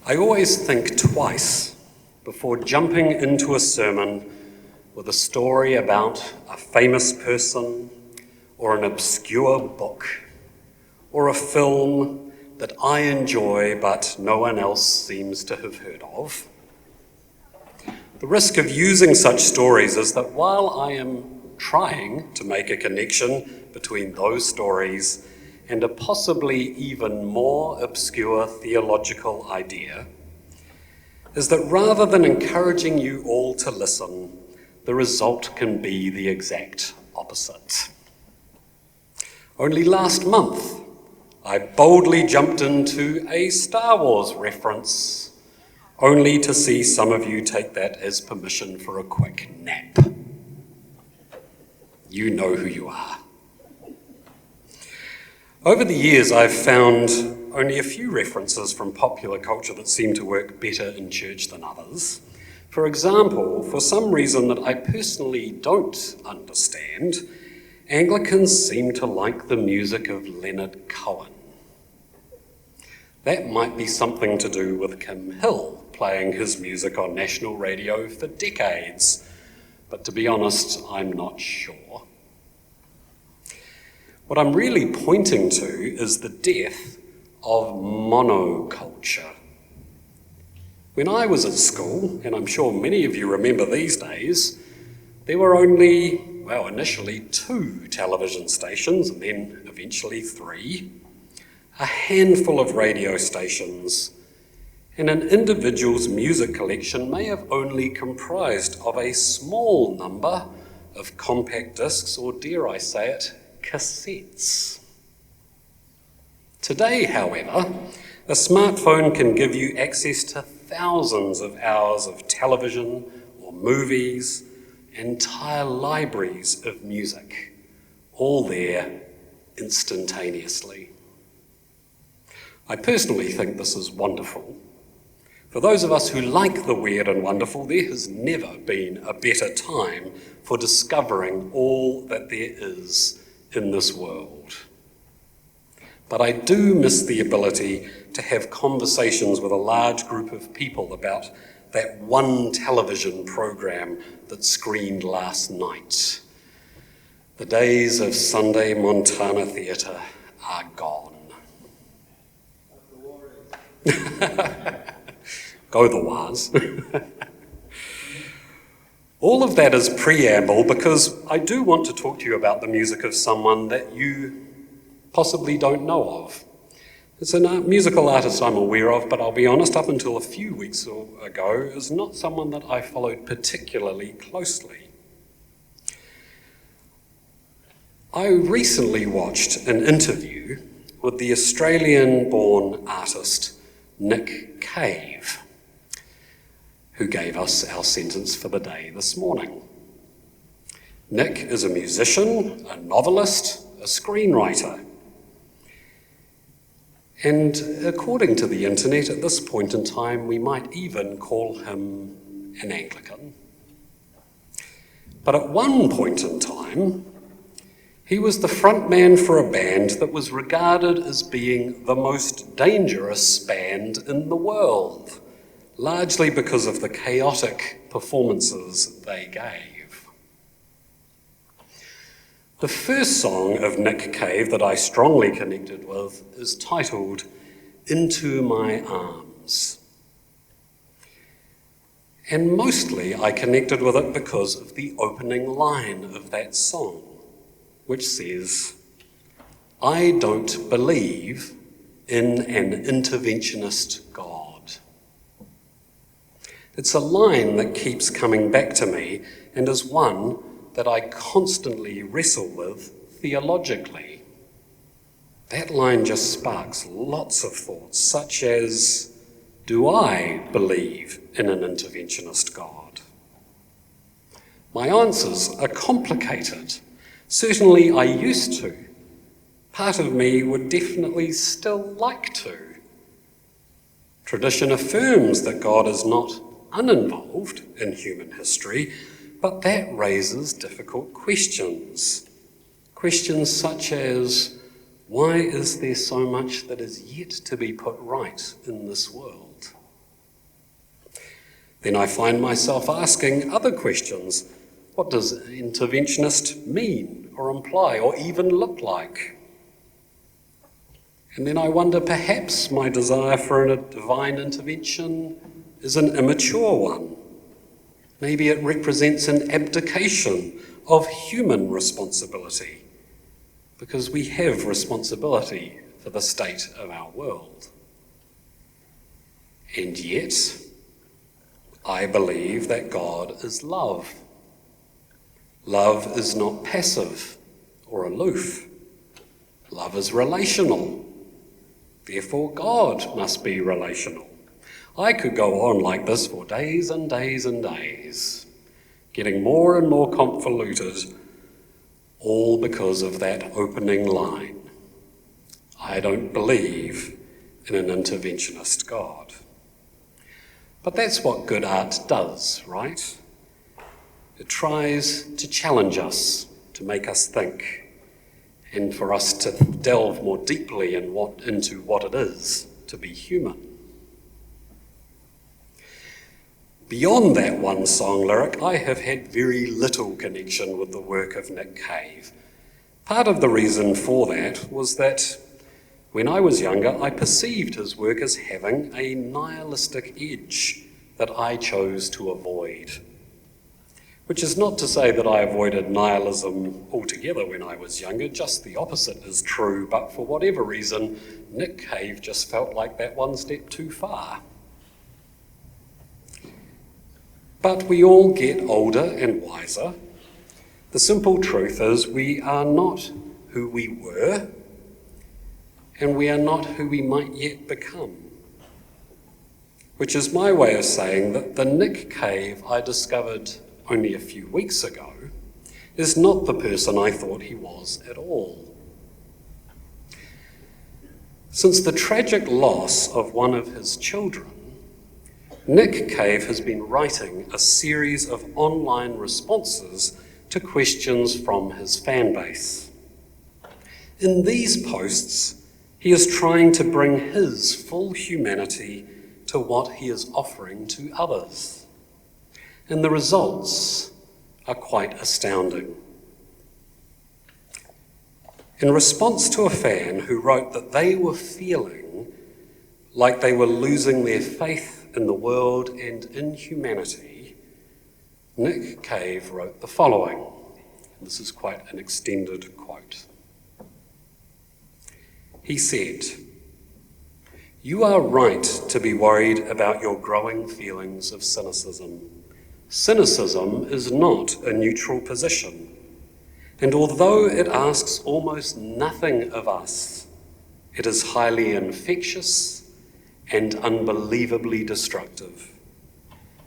I always think twice before jumping into a sermon with a story about a famous person or an obscure book or a film that I enjoy but no one else seems to have heard of. The risk of using such stories is that while I am trying to make a connection between those stories and a possibly even more obscure theological idea, is that rather than encouraging you all to listen, the result can be the exact opposite. Only last month, I boldly jumped into a Star Wars reference, only to see some of you take that as permission for a quick nap. You know who you are. Over the years, I've found only a few references from popular culture that seem to work better in church than others. For example, for some reason that I personally don't understand, Anglicans seem to like the music of Leonard Cohen. That might be something to do with Kim Hill playing his music on national radio for decades, but to be honest, I'm not sure. What I'm really pointing to is the death of monoculture. When I was at school, and I'm sure many of you remember these days, there were only, initially 2 television stations and then eventually 3, a handful of radio stations, and an individual's music collection may have only comprised of a small number of compact discs, or dare I say it, cassettes. Today, however, a smartphone can give you access to thousands of hours of television or movies, entire libraries of music, all there instantaneously. I personally think this is wonderful. For those of us who like the weird and wonderful, there has never been a better time for discovering all that there is in this world. But I do miss the ability to have conversations with a large group of people about that one television program that screened last night. The days of Sunday Montana theatre are gone. Go the Waz. All of that is preamble because I do want to talk to you about the music of someone that you possibly don't know of. It's a musical artist I'm aware of, but I'll be honest, up until a few weeks ago, is not someone that I followed particularly closely. I recently watched an interview with the Australian-born artist Nick Cave, who gave us our sentence for the day this morning. Nick is a musician, a novelist, a screenwriter. And according to the internet, at this point in time, we might even call him an Anglican. But at one point in time, he was the frontman for a band that was regarded as being the most dangerous band in the world, largely because of the chaotic performances they gave. The first song of Nick Cave that I strongly connected with is titled Into My Arms. And mostly I connected with it because of the opening line of that song, which says, I don't believe in an interventionist God. It's a line that keeps coming back to me and is one that I constantly wrestle with theologically. That line just sparks lots of thoughts, such as, do I believe in an interventionist God? My answers are complicated. Certainly I used to. Part of me would definitely still like to. Tradition affirms that God is not uninvolved in human history, but that raises difficult questions. Questions such as, why is there so much that is yet to be put right in this world? Then I find myself asking other questions. What does interventionist mean or imply or even look like? And then I wonder, perhaps my desire for a divine intervention is an immature one. Maybe it represents an abdication of human responsibility, because we have responsibility for the state of our world. And yet, I believe that God is love. Love is not passive or aloof. Love is relational. Therefore, God must be relational. I could go on like this for days and days and days, getting more and more convoluted, all because of that opening line. I don't believe in an interventionist God. But that's what good art does, right? It tries to challenge us, to make us think, and for us to delve more deeply into what it is to be human. Beyond that one song lyric, I have had very little connection with the work of Nick Cave. Part of the reason for that was that when I was younger, I perceived his work as having a nihilistic edge that I chose to avoid. Which is not to say that I avoided nihilism altogether when I was younger, just the opposite is true, but for whatever reason, Nick Cave just felt like that one step too far. But we all get older and wiser. The simple truth is we are not who we were, and we are not who we might yet become. Which is my way of saying that the Nick Cave I discovered only a few weeks ago is not the person I thought he was at all. Since the tragic loss of one of his children, Nick Cave has been writing a series of online responses to questions from his fan base. In these posts, he is trying to bring his full humanity to what he is offering to others. And the results are quite astounding. In response to a fan who wrote that they were feeling like they were losing their faith in the world and in humanity, Nick Cave wrote the following. This is quite an extended quote. He said, "You are right to be worried about your growing feelings of cynicism. Cynicism is not a neutral position, and although it asks almost nothing of us, it is highly infectious and unbelievably destructive.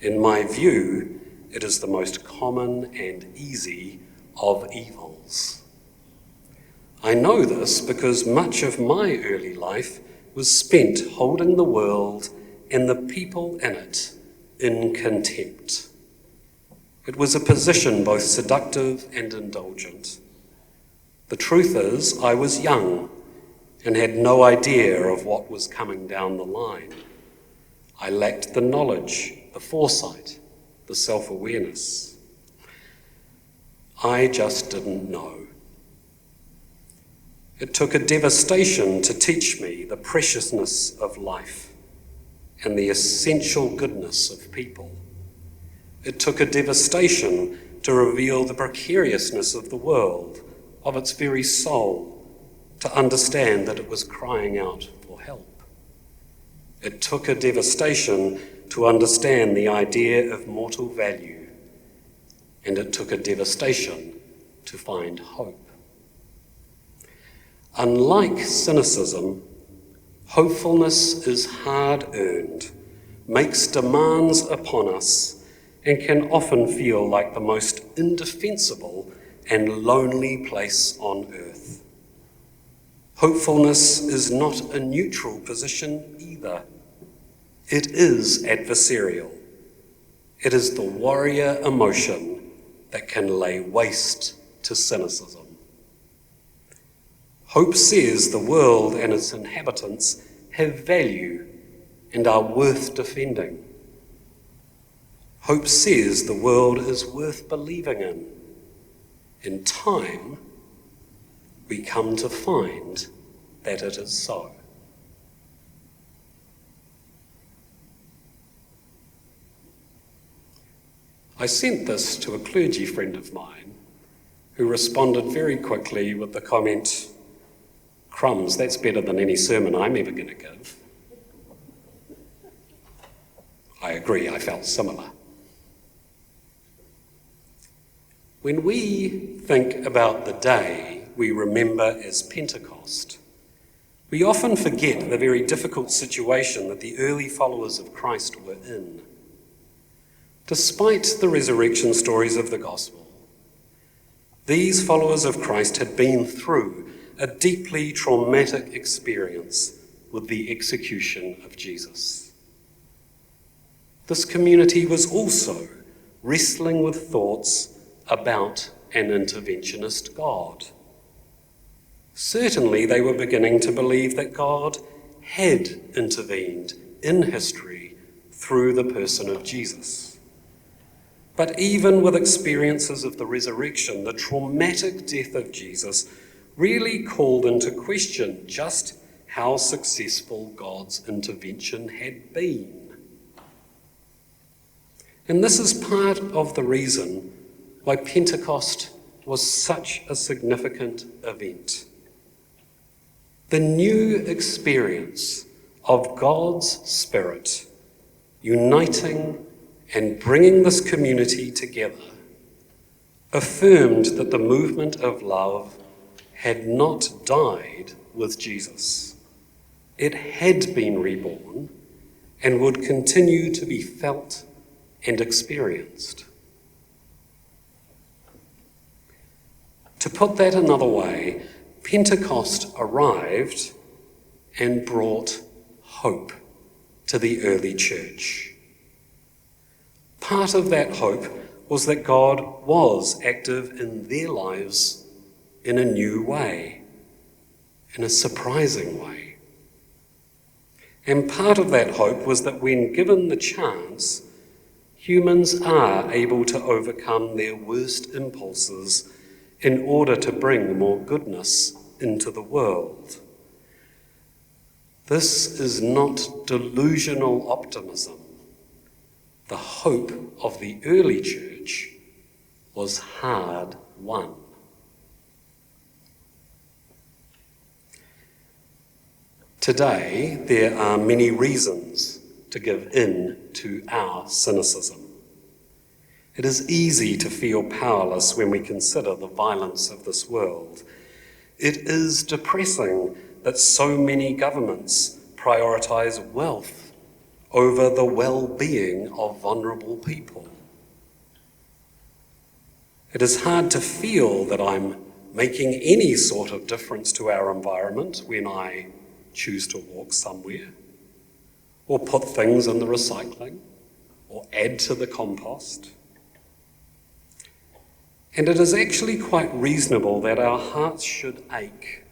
In my view, it is the most common and easy of evils. I know this because much of my early life was spent holding the world and the people in it in contempt. It was a position both seductive and indulgent. The truth is, I was young and had no idea of what was coming down the line. I lacked the knowledge, the foresight, the self-awareness. I just didn't know. It took a devastation to teach me the preciousness of life and the essential goodness of people. It took a devastation to reveal the precariousness of the world, of its very soul, to understand that it was crying out for help. It took a devastation to understand the idea of mortal value, and it took a devastation to find hope. Unlike cynicism, hopefulness is hard-earned, makes demands upon us, and can often feel like the most indefensible and lonely place on earth. Hopefulness is not a neutral position either. It is adversarial. It is the warrior emotion that can lay waste to cynicism. Hope says the world and its inhabitants have value and are worth defending. Hope says the world is worth believing in. In time, we come to find that it is so. I sent this to a clergy friend of mine who responded very quickly with the comment, "Crumbs, that's better than any sermon I'm ever going to give." I agree, I felt similar. When we think about the day we remember as Pentecost, we often forget the very difficult situation that the early followers of Christ were in. Despite the resurrection stories of the gospel, these followers of Christ had been through a deeply traumatic experience with the execution of Jesus. This community was also wrestling with thoughts about an interventionist God. Certainly, they were beginning to believe that God had intervened in history through the person of Jesus. But even with experiences of the resurrection, the traumatic death of Jesus really called into question just how successful God's intervention had been. And this is part of the reason why Pentecost was such a significant event. The new experience of God's Spirit uniting and bringing this community together affirmed that the movement of love had not died with Jesus. It had been reborn and would continue to be felt and experienced. To put that another way, Pentecost arrived and brought hope to the early church. Part of that hope was that God was active in their lives in a new way, in a surprising way. And part of that hope was that when given the chance, humans are able to overcome their worst impulses in order to bring more goodness into the world. This is not delusional optimism. The hope of the early church was hard won. Today, there are many reasons to give in to our cynicism. It is easy to feel powerless when we consider the violence of this world. It is depressing that so many governments prioritize wealth over the well-being of vulnerable people. It is hard to feel that I'm making any sort of difference to our environment when I choose to walk somewhere, or put things in the recycling, or add to the compost. And it is actually quite reasonable that our hearts should ache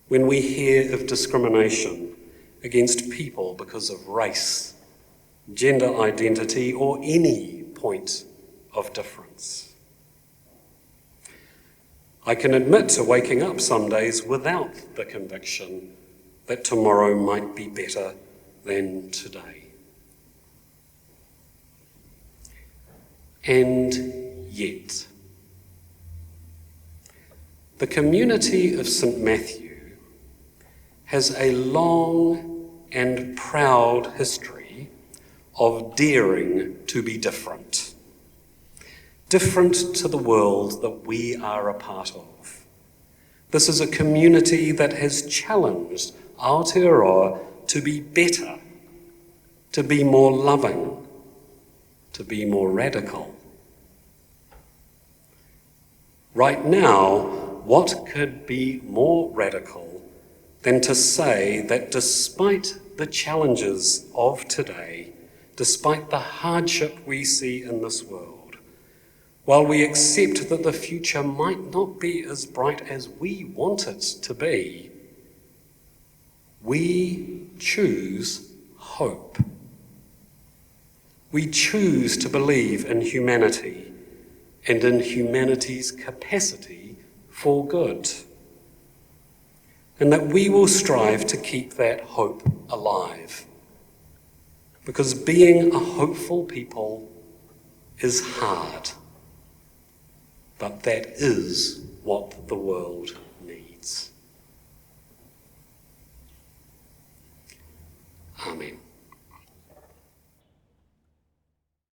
when we hear of discrimination against people because of race, gender identity, or any point of difference. I can admit to waking up some days without the conviction that tomorrow might be better than today. And yet, the community of St. Matthew has a long and proud history of daring to be different. Different to the world that we are a part of. This is a community that has challenged Aotearoa to be better, to be more loving, to be more radical. Right now, what could be more radical than to say that despite the challenges of today, despite the hardship we see in this world, while we accept that the future might not be as bright as we want it to be, we choose hope. We choose to believe in humanity and in humanity's capacity for good, and that we will strive to keep that hope alive. Because being a hopeful people is hard, but that is what the world needs.